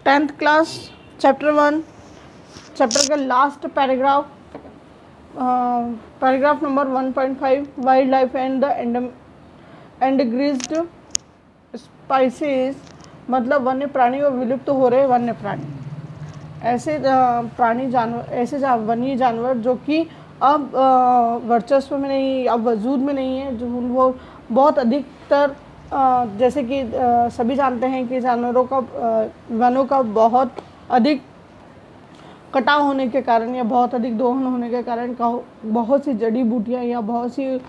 10th class chapter 1 chapter का last paragraph paragraph number 1.5 wild life and the endangered species, मतलब वन्य प्राणी और विलुप्त हो रहे वन्य प्राणी, ऐसे प्राणी जानवर, ऐसे वन्य जानवर जो कि अब वर्चस्व में नहीं, अब वजूद में नहीं है, जो वो बहुत अधिकतर जैसे कि सभी जानते हैं कि जानवरों का वनों का बहुत अधिक कटाव होने के कारण या बहुत अधिक दोहन होने के कारण बहुत सी जड़ी बूटियाँ या बहुत सी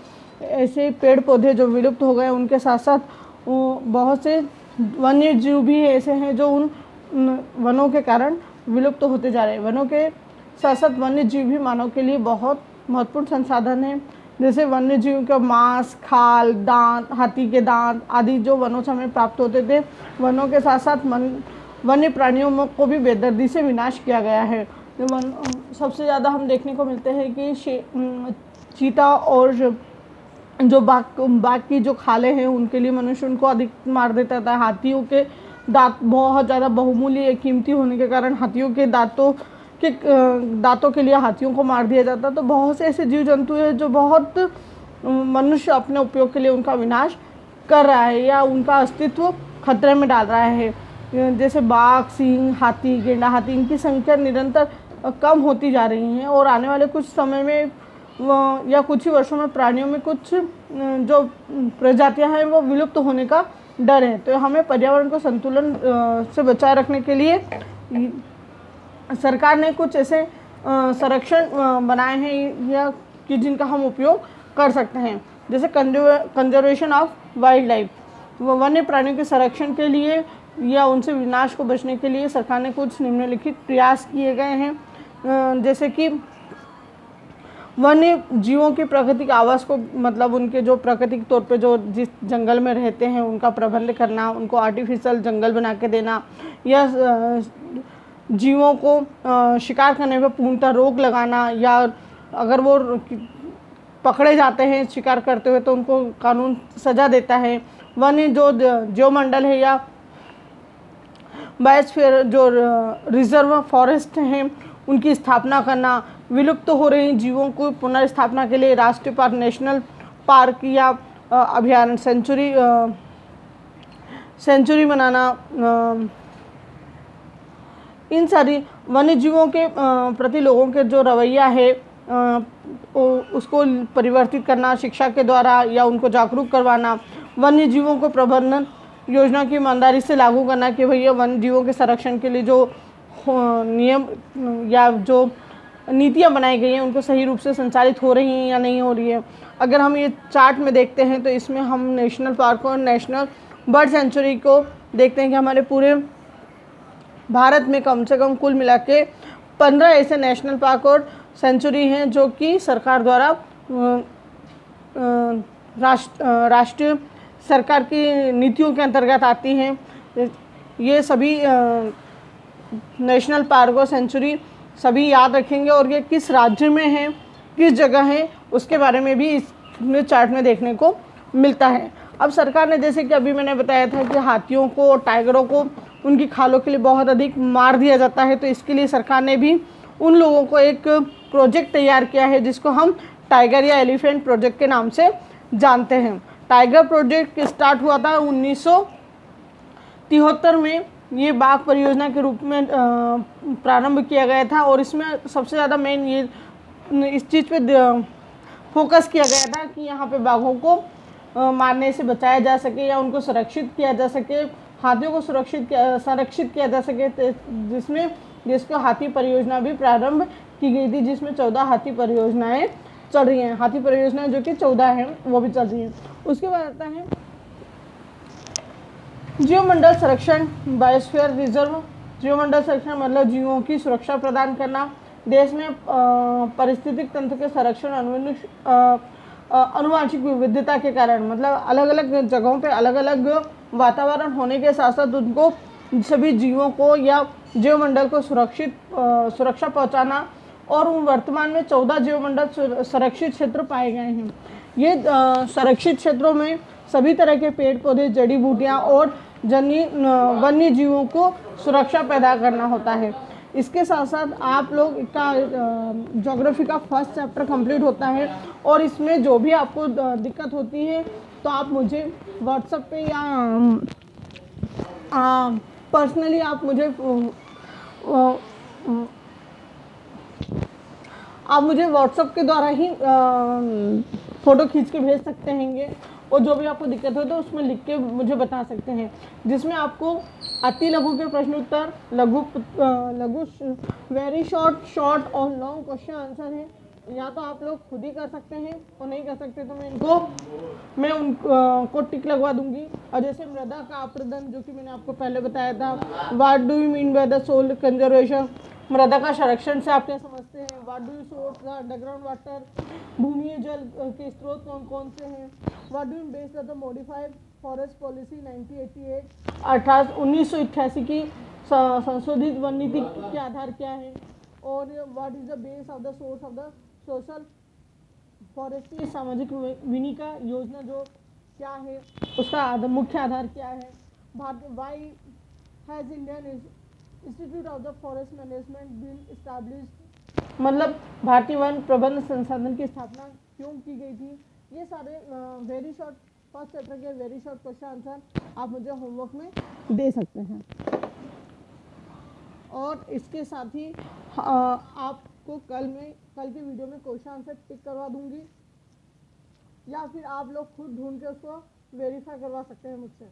ऐसे पेड़ पौधे जो विलुप्त हो गए, उनके साथ साथ बहुत से वन्य जीव भी ऐसे हैं जो उन वनों के कारण विलुप्त होते जा रहे हैं। वनों के साथ साथ वन्य जीव भी मानव के लिए बहुत महत्वपूर्ण संसाधन है। जैसे वन्य जीव का मांस, खाल, दांत, हाथी के दांत आदि जो वनों से हमें प्राप्त होते थे, वनों के साथ साथ वन्य प्राणियों को भी बेदर्दी से विनाश किया गया है। सबसे ज़्यादा हम देखने को मिलते हैं कि चीता और जो बाघ की जो खालें हैं उनके लिए मनुष्य उनको अधिक मार देता था। हाथियों के दांत बहुत ज़्यादा बहुमूल्य कीमती होने के कारण हाथियों के दांतों के लिए हाथियों को मार दिया जाता। तो बहुत से ऐसे जीव जंतु हैं जो बहुत मनुष्य अपने उपयोग के लिए उनका विनाश कर रहा है या उनका अस्तित्व खतरे में डाल रहा है। जैसे बाघ, सिंह, हाथी, गेंडा हाथी, इनकी संख्या निरंतर कम होती जा रही है और आने वाले कुछ समय में या कुछ ही वर्षों में प्राणियों में कुछ जो प्रजातियां हैं वो विलुप्त होने का डर है। तो हमें पर्यावरण को संतुलन से बचाए रखने के लिए सरकार ने कुछ ऐसे संरक्षण बनाए हैं या कि जिनका हम उपयोग कर सकते हैं। जैसे कंजर्वेशन ऑफ वाइल्ड लाइफ, वन्य प्राणियों के संरक्षण के लिए या उनसे विनाश को बचने के लिए सरकार ने कुछ निम्नलिखित प्रयास किए गए हैं। जैसे कि वन्य जीवों की प्राकृतिक आवास को, मतलब उनके जो प्राकृतिक तौर पे जो जिस जंगल में रहते हैं उनका प्रबंध करना, उनको आर्टिफिशियल जंगल बना के देना या जीवों को शिकार करने पर पूर्णतः रोक लगाना, या अगर वो पकड़े जाते हैं शिकार करते हुए तो उनको कानून सज़ा देता है। वन्य जो जीवमंडल है या बायोस्फीयर जो रिजर्व फॉरेस्ट हैं उनकी स्थापना करना, विलुप्त हो रही जीवों को पुनर्स्थापना के लिए राष्ट्रीय पार्क, नेशनल पार्क या अभयारण्य, सेंचुरी बनाना, इन सारी वन्य जीवों के प्रति लोगों के जो रवैया है उसको परिवर्तित करना शिक्षा के द्वारा या उनको जागरूक करवाना, वन्य जीवों को प्रबंधन योजना की ईमानदारी से लागू करना कि भैया वन्य जीवों के संरक्षण के लिए जो नियम या जो नीतियाँ बनाई गई हैं उनको सही रूप से संचालित हो रही हैं या नहीं हो रही है। अगर हम ये चार्ट में देखते हैं तो इसमें हम नेशनल पार्क और नेशनल बर्ड सेंचुरी को देखते हैं कि हमारे पूरे भारत में कम से कम कुल मिला के 15 ऐसे नेशनल पार्क और सेंचुरी हैं जो कि सरकार द्वारा राष्ट्रीय सरकार की नीतियों के अंतर्गत आती हैं। ये सभी नेशनल पार्क और सेंचुरी सभी याद रखेंगे और ये किस राज्य में है, किस जगह है, उसके बारे में भी इसमें चार्ट में देखने को मिलता है। अब सरकार ने, जैसे कि अभी मैंने बताया था कि हाथियों को और टाइगरों को उनकी खालों के लिए बहुत अधिक मार दिया जाता है, तो इसके लिए सरकार ने भी उन लोगों को एक प्रोजेक्ट तैयार किया है जिसको हम टाइगर या एलिफेंट प्रोजेक्ट के नाम से जानते हैं। टाइगर प्रोजेक्ट स्टार्ट हुआ था 1973 में। ये बाघ परियोजना के रूप में प्रारंभ किया गया था और इसमें सबसे ज़्यादा मेन ये इस चीज़ पे फोकस किया गया था कि यहाँ पे बाघों को मारने से बचाया जा सके या उनको सुरक्षित किया जा सके, हाथियों को संरक्षित किया जा सके, जिसको हाथी परियोजना भी प्रारंभ की गई थी, जिसमें 14 हाथी परियोजनाएँ चल रही हैं। हाथी परियोजनाएँ जो कि 14 हैं वो भी चल रही हैं। उसके बाद आता है जीवमंडल संरक्षण, बायोस्फीयर रिजर्व। जीवमंडल संरक्षण मतलब जीवों की सुरक्षा प्रदान करना, देश में पारिस्थितिक तंत्र के संरक्षण, आनुवंशिक विविधता के कारण, मतलब अलग अलग जगहों पे अलग अलग वातावरण होने के साथ साथ उनको सभी जीवों को या जीवमंडल को सुरक्षा पहुंचाना। और वर्तमान में 14 जीवमंडल संरक्षित क्षेत्र पाए गए हैं। ये संरक्षित क्षेत्रों में सभी तरह के पेड़ पौधे, जड़ी बूटियाँ और वन्य जीवों को सुरक्षा पैदा करना होता है। इसके साथ साथ आप लोग का ज्योग्राफी का फर्स्ट चैप्टर कंप्लीट होता है, और इसमें जो भी आपको दिक्कत होती है तो आप मुझे व्हाट्सएप पे या पर्सनली आप मुझे व्हाट्सएप के द्वारा ही फ़ोटो खींच के भेज सकते हैं, और जो भी आपको दिक्कत हो तो उसमें लिख के मुझे बता सकते हैं, जिसमें आपको अति लघु के प्रश्न उत्तर, लघु वेरी शॉर्ट और लॉन्ग क्वेश्चन आंसर है। या तो आप लोग खुद ही कर सकते हैं, और नहीं कर सकते तो मैं उनको टिक लगवा दूंगी। और जैसे मृदा का अपरदन, जो कि मैंने आपको पहले बताया था, what do you mean by the soil conservation, मृदा का संरक्षण से आप क्या समझते हैं। What do you source the underground water, भूमिय जल के स्रोत कौन कौन से हैं। What do you base the modified forest policy 1988 अर्थात 1988 की संशोधित वन नीति के आधार क्या है। और what is the base of the source of the social forestry, सामाजिक विनिका योजना जो क्या है, उसका मुख्य आधार क्या है। Bharat why has Indian Institute of the forest management been established, मतलब भारतीय वन प्रबंध संसाधन की स्थापना क्यों की गई थी। ये सारे वेरी शॉर्ट फर्स्ट चैप्टर के वेरी शॉर्ट क्वेश्चन आंसर आप मुझे होमवर्क में दे सकते हैं। और इसके साथ ही आपको कल की वीडियो में क्वेश्चन आंसर टिक करवा दूंगी, या फिर आप लोग खुद ढूंढ के उसको वेरीफाई करवा सकते हैं मुझसे।